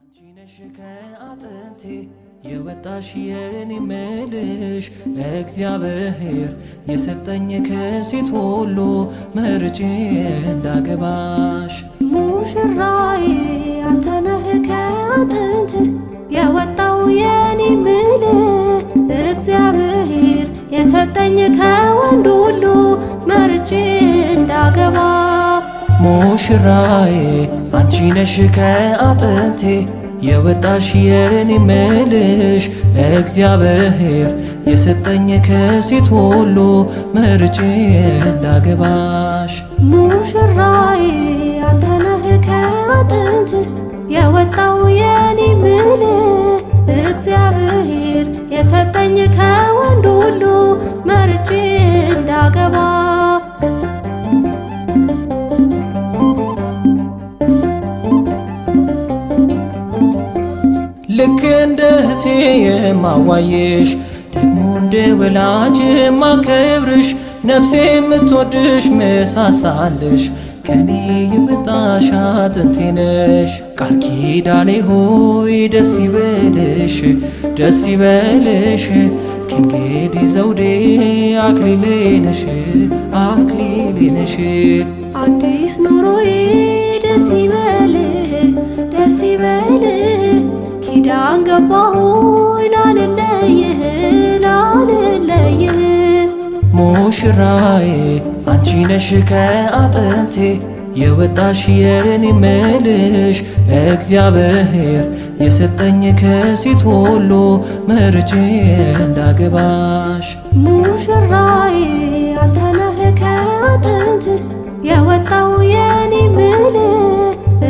አንቺ ነሽ ከአጥንቴ የወጣሽ የኔ ምልሽ እግዚአብሔር የሰጠኝ ከሴት ሁሉ መርጬ እንዳገባሽ። ሙሽራዬ አንተ ነህ ከአጥንት የወጣው የኔ ምልህ እግዚአብሔር የሰጠኝ ከወንድ ሁሉ መርጬ እንዳገባ። ሙሽራዬ አንቺ ነሽ ከአጥንቴ የወጣሽ የኔ ምልሽ እግዚአብሔር የሰጠኝ ከሴት ሁሉ መርጬ እንዳገባሽ። ሙሽራዬ አንተ ነህ ከአጥንት የወጣው የኔ ምልህ እግዚአብሔር የሰጠኝ ከወንድ ሁሉ መርጬ እንዳገባ። ልክ እንደ እህቴ የማዋየሽ ደግሞ እንደ ወላጅ የማከብርሽ ነፍሴ የምትወድሽ ምሳሳልሽ ከኔ የመጣሽ አጥንቴ ነሽ። ቃል ኪዳኔ ሆይ ደስ ይበልሽ ደስ ይበልሽ ከእንግዲህ ዘውዴ አክሊሌ ነሽ አክሊሌ ነሽ። አዲስ ኑሮዬ ደስ ይበልህ ደስ ይበልህ ኪዳን ገባሁኝ ላልለይህ ላልለይህ። ሙሽራዬ አንቺ ነሽ ከአጥንቴ የወጣሽ የኔ ምልሽ እግዚአብሔር የሰጠኝ ከሴት ሁሉ መርጬ እንዳገባሽ። ሙሽራዬ አንተ ነህ ከአጥንት የወጣው የኔ ምልህ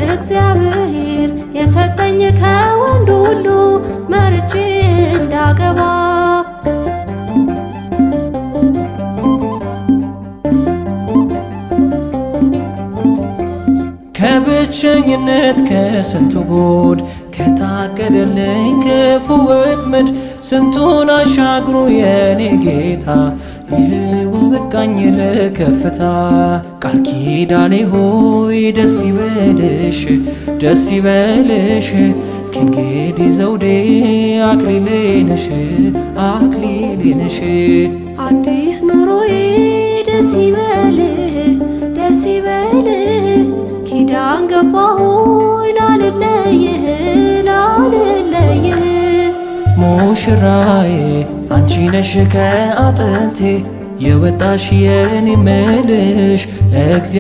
እግዚአብሔር የሰጠኝ ከወንድ ሁሉ መርጬ እንዳገባ። ከብቸኝነት ከስንቱ ጉድ ከታቀደልኝ ክፉ ወጥመድ ስንቱን አሻግሮ የኔ ጌታ ይህው በቃኝ ለከፍታ። ቃል ኪዳኔ ሆይ ደስ ይበልሽ ደስ ይበልሽ ከእንግዲህ ዘውዴ አክሊሌ ነሽ አክሊሌ ነሽ። አዲስ ኑሮዬ ደስ ይበልህ ደስ ይበልህ ኪዳን ገባሁኝ ላልለይህ ላልለይህ። ሙሽራዬ አንቺ ነሽ ከአጥንቴ የወጣሽ የኔ ምልሽ